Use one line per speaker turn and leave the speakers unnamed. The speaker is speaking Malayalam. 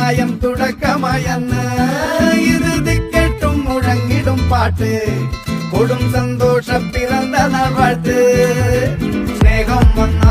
അധ്യായം തുടക്കമായെന്ന് ഇറുതി കേട്ടും മുഴങ്ങിടും പാട്ട് കൊടും സന്തോഷ പിറന്ന നാൾ വാഴ്ത്ത് സ്നേഹം വന്ന